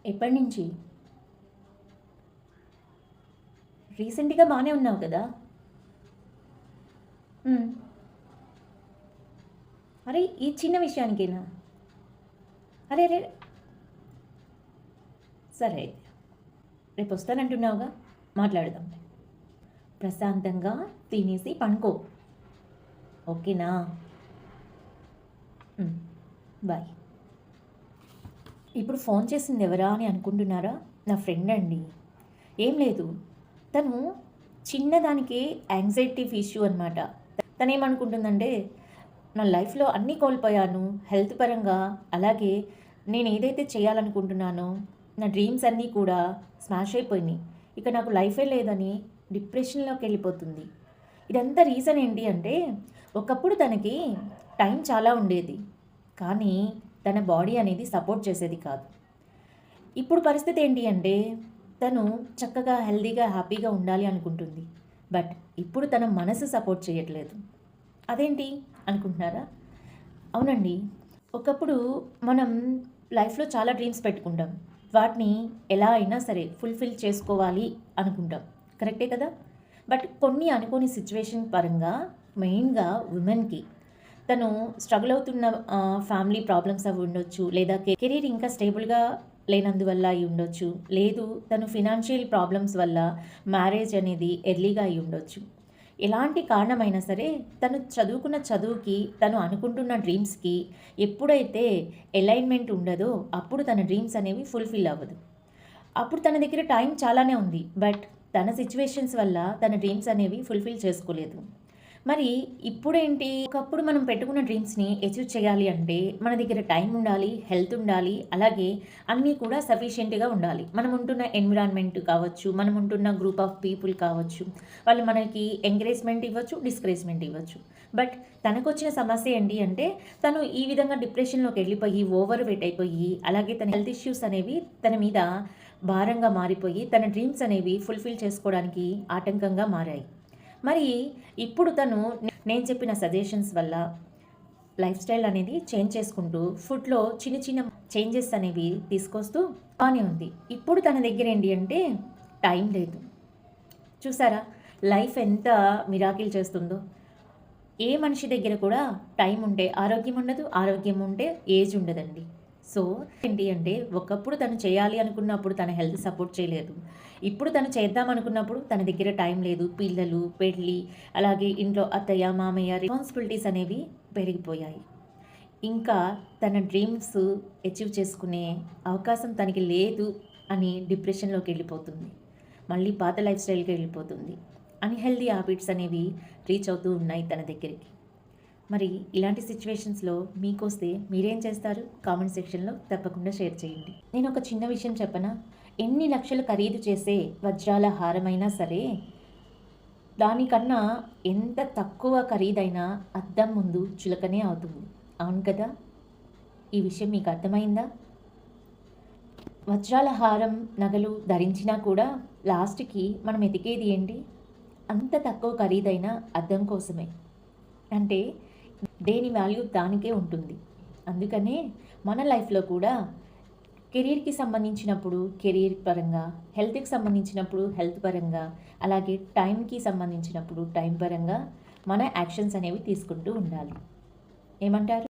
ఎప్పటి నుంచి? రీసెంట్‌గా బానే ఉన్నావు కదా! హ్మ్. అరే! ఈ చిన్న విషయానికేనా? అరె! అరె! సరే అయితే. రేపొస్తానంటున్నావుగా, మాట్లాడదాం. ప్రశాంతంగా తినేసి పనుకో. ఓకేనా? హ్మ్. బాయ్. ఇప్పుడు ఫోన్ చేసింది ఎవరా అని అనుకుంటున్నారా? నా ఫ్రెండ్ అండి. ఏం లేదు. తను చిన్నదానికే యాంగ్జైటీ ఇష్యూ అనమాట. తనేమనుకుంటుందంటే, నా లైఫ్‌లో అన్నీ కోల్పోయాను. హెల్త్ పరంగా, అలాగే నేను ఏదైతే చేయాలనుకుంటున్నానో, నా డ్రీమ్స్ అన్నీ కూడా స్మాష్ అయిపోయినాయి. ఇక నాకు లైఫే లేదని డిప్రెషన్‌లోకెళ్ళిపోతుంది. ఇదంతా రీజన్ ఏంటి అంటే, ఒకప్పుడు తనకి టైం చాలా ఉండేది. కానీ తన బాడీ అనేది సపోర్ట్ చేసేది కాదు. ఇప్పుడు పరిస్థితి ఏంటి అంటే, తను చక్కగా హెల్తీగా, హ్యాపీగా ఉండాలి అనుకుంటుంది. బట్ ఇప్పుడు తన మనసు సపోర్ట్ చేయట్లేదు. అదేంటి అనుకుంటున్నారా? అవునండి. ఒకప్పుడు మనం లైఫ్‌లో చాలా డ్రీమ్స్ పెట్టుకుంటాం. వాటిని ఎలా అయినా సరే ఫుల్‌ఫిల్ చేసుకోవాలి అనుకుంటాం. కరెక్టే కదా! బట్ కొన్ని అనుకోని సిట్యుయేషన్ పరంగా మెయిన్‌గా విమెన్‌కి తను స్ట్రగుల్ అవుతున్న ఫ్యామిలీ ప్రాబ్లమ్స్ అవి ఉండొచ్చు. లేదా కెరీర్ ఇంకా స్టేబుల్‌గా లేనందువల్ల అయి ఉండొచ్చు. లేదు తను ఫినాన్షియల్ ప్రాబ్లమ్స్ వల్ల మ్యారేజ్ అనేది ఎర్లీగా అయి ఉండొచ్చు. ఎలాంటి కారణమైనా సరే తను చదువుకున్న చదువుకి, తను అనుకుంటున్న డ్రీమ్స్‌కి ఎప్పుడైతే ఎలైన్‌మెంట్ ఉండదో అప్పుడు తన డ్రీమ్స్ అనేవి ఫుల్‌ఫిల్ అవ్వదు. అప్పుడు తన దగ్గర టైం చాలానే ఉంది. బట్ తన సిట్యుయేషన్స్ వల్ల తన డ్రీమ్స్ అనేవి ఫుల్‌ఫిల్ చేసుకోలేదు. మరి ఇప్పుడేంటి, ఒకప్పుడు మనం పెట్టుకున్న డ్రీమ్స్‌ని అచీవ్ చేయాలి అంటే మన దగ్గర టైం ఉండాలి, హెల్త్ ఉండాలి, అలాగే అన్నీ కూడా సఫిషియెంట్‌గా ఉండాలి. మనం ఉంటున్న ఎన్విరాన్మెంట్ కావచ్చు, మనం ఉంటున్న గ్రూప్ ఆఫ్ పీపుల్ కావచ్చు, వాళ్ళు మనకి ఎంకరేజ్‌మెంట్ ఇవ్వచ్చు, డిస్కరేజ్‌మెంట్ ఇవ్వచ్చు. బట్ తనకొచ్చిన సమస్య ఏంటి అంటే, తను ఈ విధంగా డిప్రెషన్‌లోకి వెళ్ళిపోయి, ఓవర్ వెయిట్ అయిపోయి, అలాగే తన హెల్త్ ఇష్యూస్ అనేవి తన మీద భారంగా మారిపోయి, తన డ్రీమ్స్ అనేవి ఫుల్‌ఫిల్ చేసుకోవడానికి ఆటంకంగా మారాయి. మరి ఇప్పుడు తను నేను చెప్పిన సజెషన్స్ వల్ల లైఫ్ స్టైల్ అనేది చేంజ్ చేసుకుంటూ ఫుడ్‌లో చిన్న చిన్న చేంజెస్ అనేవి తీసుకొస్తూ బానే ఉంది. ఇప్పుడు తన దగ్గర ఏంటి అంటే టైం లేదు. చూసారా? లైఫ్ ఎంత మిరాకిల్ చేస్తుందో. ఏ మనిషి దగ్గర కూడా టైం ఉంటే ఆరోగ్యం ఉండదు. ఆరోగ్యం ఉంటే ఏజ్ ఉండదండి. సో, ఏంటి అంటే ఒకప్పుడు తను చేయాలి అనుకున్నప్పుడు తన హెల్త్ సపోర్ట్ చేయలేదు. ఇప్పుడు తను చేద్దాం అనుకున్నప్పుడు తన దగ్గర టైం లేదు. పిల్లలు, పెళ్లి, అలాగే ఇంట్లో అత్తయ్య, మామయ్య రెస్పాన్సిబిలిటీస్ అనేవి పెరిగిపోయాయి. ఇంకా తన డ్రీమ్స్ అచీవ్ చేసుకునే అవకాశం తనకి లేదు అని డిప్రెషన్‌లోకి వెళ్ళిపోతుంది. మళ్ళీ పాత లైఫ్ స్టైల్‌కి వెళ్ళిపోతుంది. అన్‌హెల్తీ హ్యాబిట్స్ అనేవి రీచ్ అవుతూ ఉన్నాయి తన దగ్గరికి. మరి ఇలాంటి సిచ్యువేషన్స్‌లో మీకొస్తే మీరేం చేస్తారు? కామెంట్ సెక్షన్‌లో తప్పకుండా షేర్ చేయండి. నేను ఒక చిన్న విషయం చెప్పనా? ఎన్ని లక్షలు ఖరీదు చేసే వజ్రాల హారమైనా సరే, దానికన్నా ఎంత తక్కువ ఖరీదైన అద్దం ముందు చులకనే అవుతుంది. అవును కదా! ఈ విషయం మీకు అర్థమైందా? వజ్రాల హారం, నగలు ధరించినా కూడా లాస్ట్‌కి మనం ఎతికేది ఏంటి? అంత తక్కువ ఖరీదైన అద్దం కోసమే. అంటే దేని వాల్యూ దానికే ఉంటుంది. అందుకనే మన లైఫ్‌లో కూడా కెరీర్‌కి సంబంధించినప్పుడు కెరీర్ పరంగా, హెల్త్‌కి సంబంధించినప్పుడు హెల్త్ పరంగా, అలాగే టైంకి సంబంధించినప్పుడు టైం పరంగా మన యాక్షన్స్ అనేవి తీసుకుంటూ ఉండాలి. ఏమంటారు?